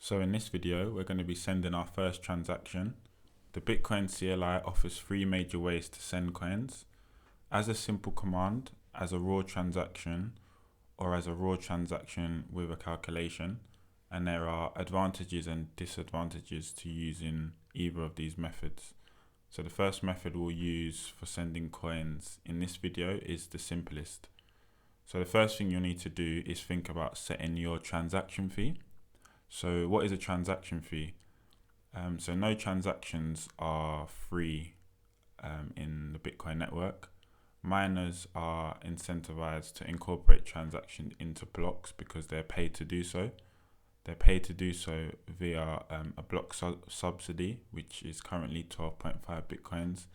So in this video, we're going to be sending our first transaction. The Bitcoin CLI offers three major ways to send coins: as a simple command, as a raw transaction, or as a raw transaction with a calculation. And there are advantages and disadvantages to using either of these methods. So the first method we'll use for sending coins in this video is the simplest. So the first thing you'll need to do is think about setting your transaction fee. So what is a transaction fee? So no transactions are free in the Bitcoin network. Miners are incentivized to incorporate transactions into blocks because they're paid to do so. They're paid to do so via a block subsidy, which is currently 12.5 Bitcoins.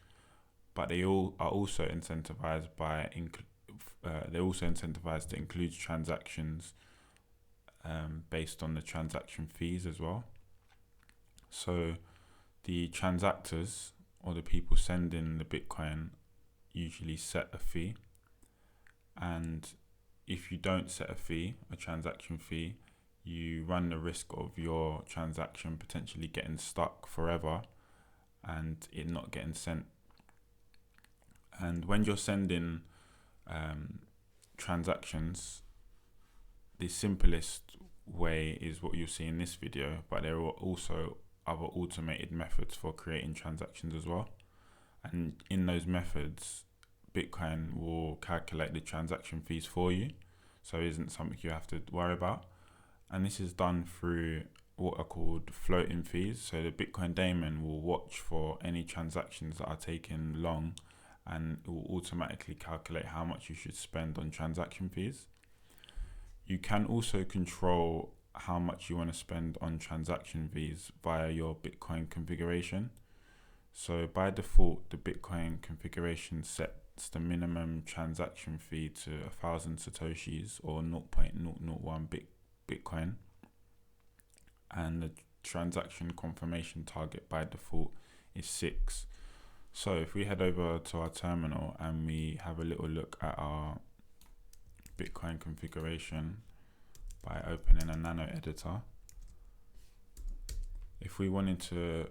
But they all are also incentivized by to include transactions based on the transaction fees as well. So the transactors, or the people sending the Bitcoin, usually set a fee, and if you don't set a transaction fee, you run the risk of your transaction potentially getting stuck forever and it not getting sent. And when you're sending transactions, the simplest way is what you'll see in this video, but there are also other automated methods for creating transactions as well. And in those methods, Bitcoin will calculate the transaction fees for you, so it isn't something you have to worry about. And this is done through what are called floating fees. So the Bitcoin daemon will watch for any transactions that are taking long, and it will automatically calculate how much you should spend on transaction fees. You can also control how much you want to spend on transaction fees via your Bitcoin configuration. So by default, the Bitcoin configuration sets the minimum transaction fee to 1,000 Satoshis or 0.001 Bitcoin. And the transaction confirmation target by default is 6. So if we head over to our terminal and we have a little look at our Bitcoin configuration by opening a nano editor, if we wanted to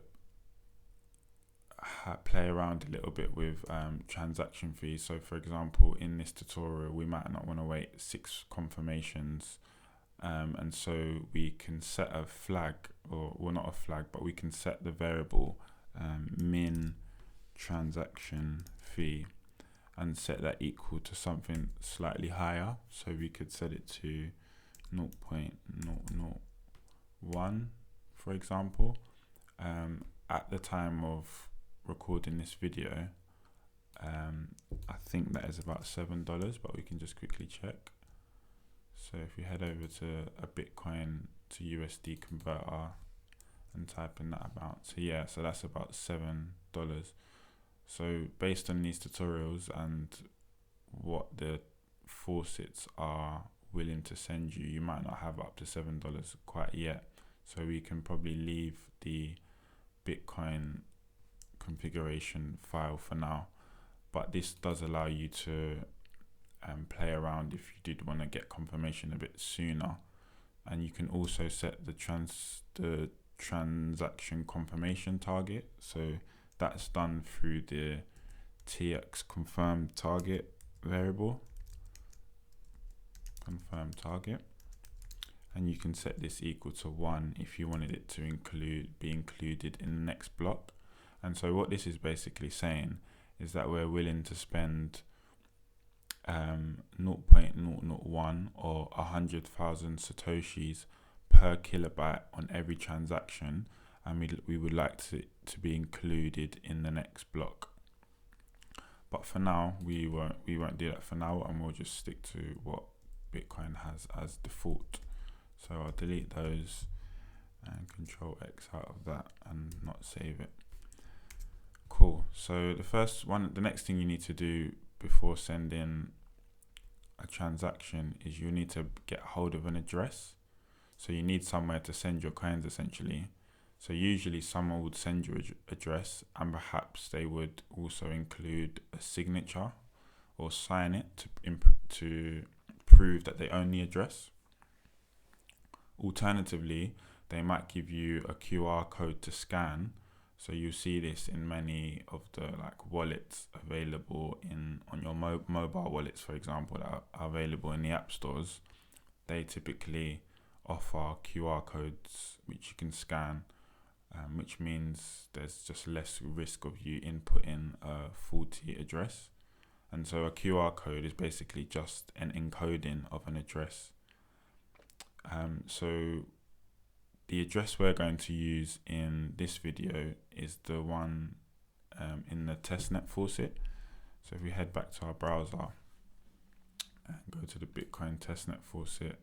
play around a little bit with transaction fees, so for example in this tutorial we might not want to wait 6 confirmations, and so we can set a flag, or well, not a flag, but we can set the variable min transaction fee and set that equal to something slightly higher. So we could set it to 0.001, for example. At the time of recording this video, I think that is about $7, but we can just quickly check. So if we head over to a Bitcoin to USD converter and type in that amount, so that's about $7. So based on these tutorials and what the faucets are willing to send you, you might not have up to $7 quite yet. So we can probably leave the Bitcoin configuration file for now, but this does allow you to play around if you did want to get confirmation a bit sooner. And you can also set the transaction confirmation target. So that's done through the TX confirmed target variable, confirm target, and you can set this equal to 1 if you wanted it to be included in the next block. And so what this is basically saying is that we're willing to spend 0.001 or 100,000 Satoshis per kilobyte on every transaction, and we would like to be included in the next block. But for now, we won't do that for now, and we'll just stick to what Bitcoin has as default. So I'll delete those and Control X out of that and not save it. Cool. So the next thing you need to do before sending a transaction is you need to get hold of an address. So you need somewhere to send your coins essentially. So usually someone would send you an address, and perhaps they would also include a signature or sign it to prove that they own the address. Alternatively, they might give you a QR code to scan. So you see this in many of the like wallets available on your mobile wallets, for example, that are available in the app stores. They typically offer QR codes which you can scan, which means there's just less risk of you inputting a faulty address. And so a QR code is basically just an encoding of an address. So the address we're going to use in this video is the one in the testnet faucet. So if we head back to our browser and go to the Bitcoin testnet faucet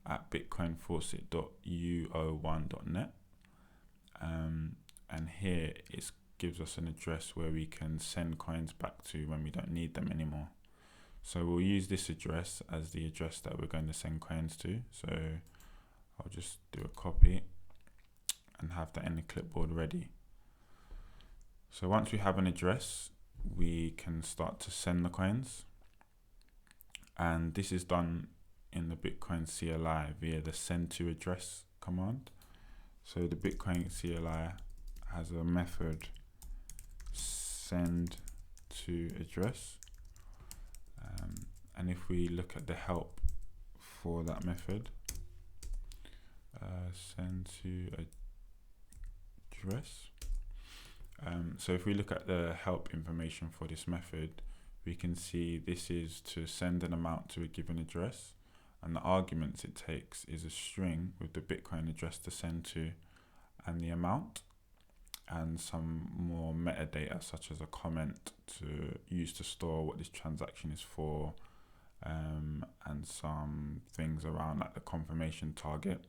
at bitcoinfaucet.uo1.net, and here it gives us an address where we can send coins back to when we don't need them anymore. So we'll use this address as the address that we're going to send coins to. So I'll just do a copy and have that in the clipboard ready. So once we have an address, we can start to send the coins. And this is done in the Bitcoin CLI via the send to address command. So the Bitcoin CLI has a method send to address. And if we look at the help for that method, send to address. So if we look at the help information for this method, we can see this is to send an amount to a given address, and the arguments it takes is a string with the Bitcoin address to send to and the amount, and some more metadata such as a comment to use to store what this transaction is for, and some things around like the confirmation target.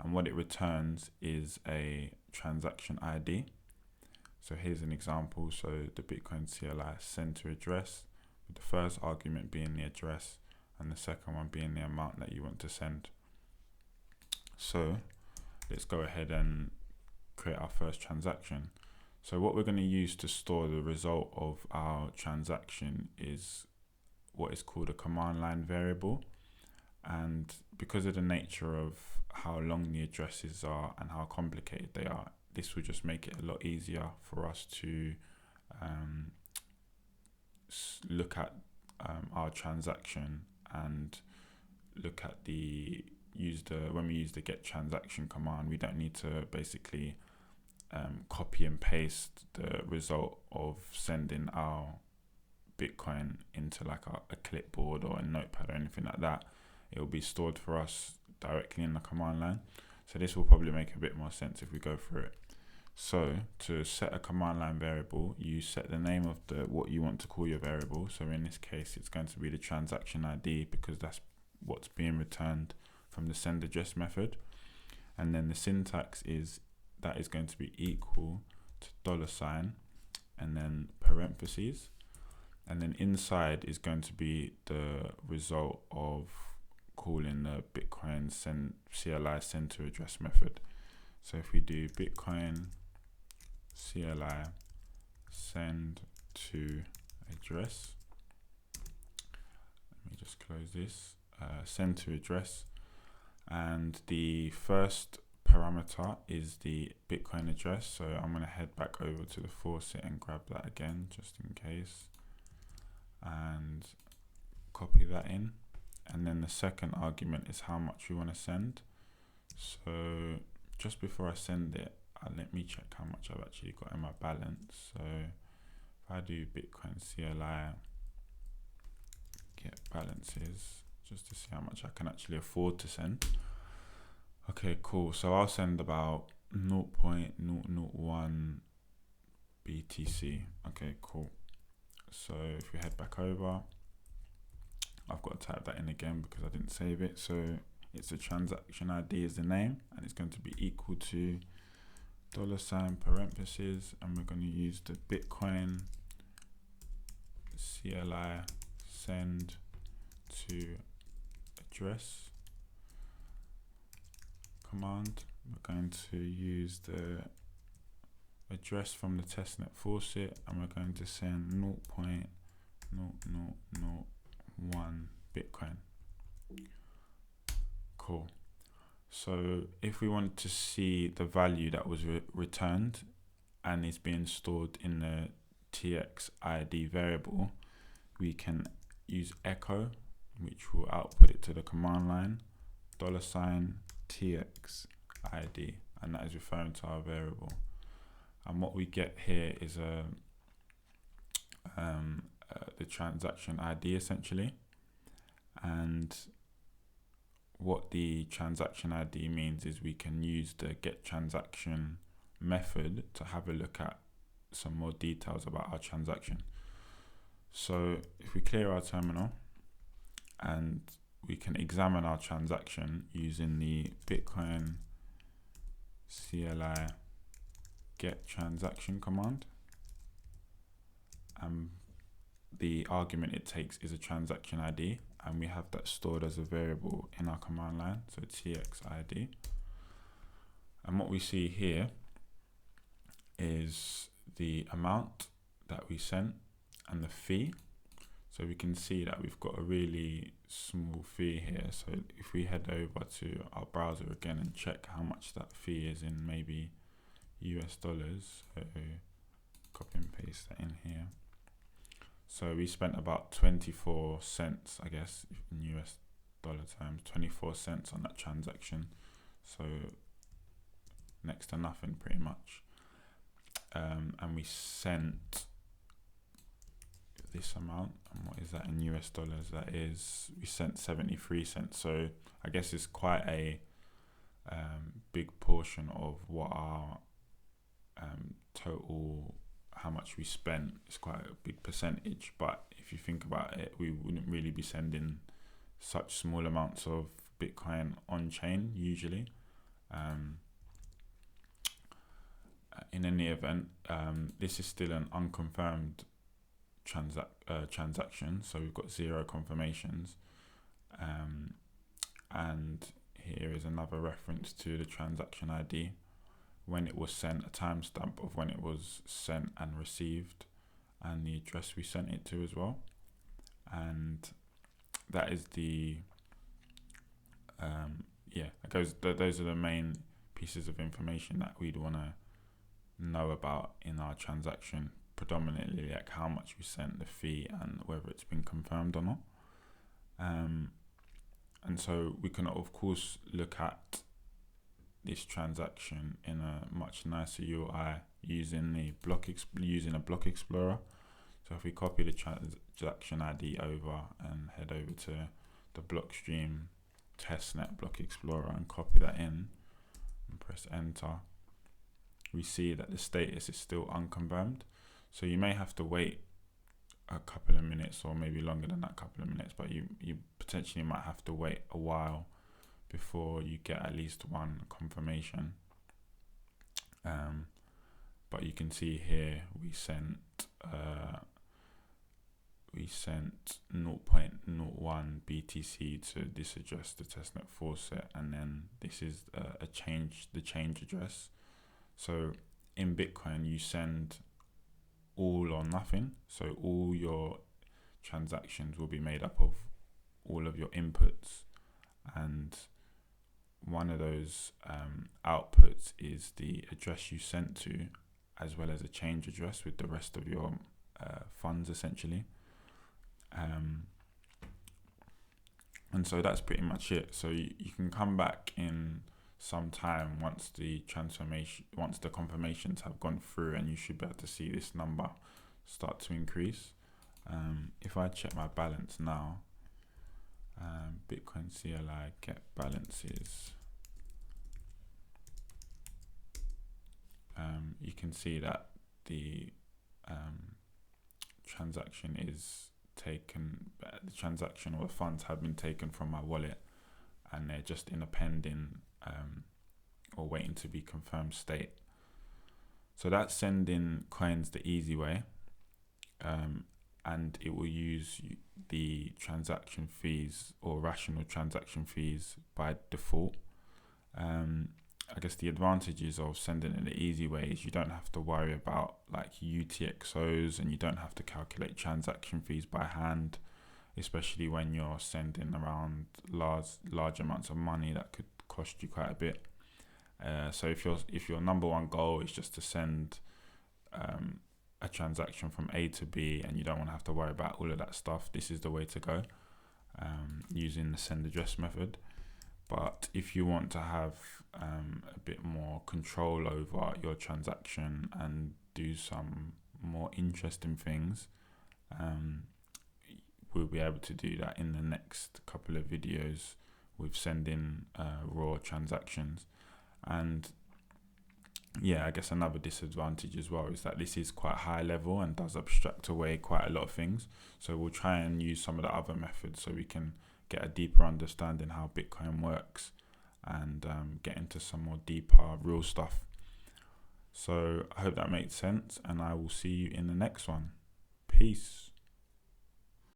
And what it returns is a transaction ID. So here's an example. So the Bitcoin CLI send to address, with the first argument being the address and the second one being the amount that you want to send. So let's go ahead and create our first transaction. So what we're going to use to store the result of our transaction is what is called a command line variable. And because of the nature of how long the addresses are and how complicated they are, this will just make it a lot easier for us to look at our transaction and look at when we use the get transaction command, we don't need to basically copy and paste the result of sending our Bitcoin into like a clipboard or a notepad or anything like that. It will be stored for us directly in the command line. So this will probably make a bit more sense if we go through it. So to set a command line variable, you set the name of what you want to call your variable. So in this case, it's going to be the transaction ID because that's what's being returned from the send address method. And then the syntax is that is going to be equal to $, and then parentheses. And then inside is going to be the result of calling the Bitcoin CLI send to address method. So if we do Bitcoin CLI send to address, let me just close this, send to address, and the first parameter is the Bitcoin address. So I'm going to head back over to the faucet and grab that again just in case and copy that in. And then the second argument is how much we want to send. So just before I send it, let me check how much I've actually got in my balance. So if I do Bitcoin CLI get balances just to see how much I can actually afford to send. Okay, cool. So I'll send about 0.001 BTC. Okay, cool. So if we head back over, I've got to type that in again because I didn't save it. So it's a transaction ID is the name, and it's going to be equal to $ parentheses, and we're going to use the Bitcoin CLI send to address command. We're going to use the address from the testnet faucet, and we're going to send 0.0001 Bitcoin. Cool. So if we want to see the value that was returned and is being stored in the TXID variable, we can use echo, which will output it to the command line, $TXID, and that is referring to our variable. And what we get here is the transaction ID essentially. And what the transaction ID means is we can use the get transaction method to have a look at some more details about our transaction. So if we clear our terminal and we can examine our transaction using the Bitcoin CLI get transaction command, the argument it takes is a transaction ID, and we have that stored as a variable in our command line, so TXID. And what we see here is the amount that we sent and the fee. So we can see that we've got a really small fee here. So if we head over to our browser again and check how much that fee is in maybe US dollars, so copy and paste that in here. So we spent about 24 cents, I guess, in US dollar terms, 24 cents on that transaction. So next to nothing pretty much. And we sent this amount, and what is that in US dollars? That is, we sent 73 cents. So I guess it's quite a big portion of what our total, how much we spent, is quite a big percentage. But if you think about it, we wouldn't really be sending such small amounts of Bitcoin on chain usually. In any event, this is still an unconfirmed transaction, so we've got 0 confirmations, and here is another reference to the transaction ID, when it was sent, a timestamp of when it was sent and received, and the address we sent it to as well. And that is the those are the main pieces of information that we'd want to know about in our transaction, predominantly like how much we sent, the fee, and whether it's been confirmed or not. And so we can of course look at this transaction in a much nicer UI using a block explorer. So if we copy the transaction ID over and head over to the Blockstream testnet block explorer and copy that in and press enter, we see that the status is still unconfirmed. So you may have to wait a couple of minutes, or maybe longer than that couple of minutes, but you potentially might have to wait a while before you get at least one confirmation. But you can see here we sent 0.01 BTC to this address, the testnet faucet, and then this is the change address. So in Bitcoin you send all or nothing, so all your transactions will be made up of all of your inputs, and one of those outputs is the address you sent to, as well as a change address with the rest of your funds essentially. And so that's pretty much it. So you can come back in some time once the confirmations have gone through, and you should be able to see this number start to increase. If I check my balance now, Bitcoin CLI get balances, you can see that the transaction is taken, the transaction or the funds have been taken from my wallet, and they're just in a pending or waiting to be confirmed state. So that's sending coins the easy way, and it will use the transaction fees or rational transaction fees by default. I guess the advantages of sending it the easy way is you don't have to worry about like UTXOs, and you don't have to calculate transaction fees by hand, especially when you're sending around large amounts of money that could cost you quite a bit. So if your number one goal is just to send a transaction from A to B, and you don't want to have to worry about all of that stuff, this is the way to go, using the send address method. But if you want to have a bit more control over your transaction and do some more interesting things, we'll be able to do that in the next couple of videos with sending raw transactions. And yeah, I guess another disadvantage as well is that this is quite high level and does abstract away quite a lot of things. So we'll try and use some of the other methods so we can get a deeper understanding how Bitcoin works, and get into some more deeper real stuff. So I hope that makes sense, and I will see you in the next one. Peace.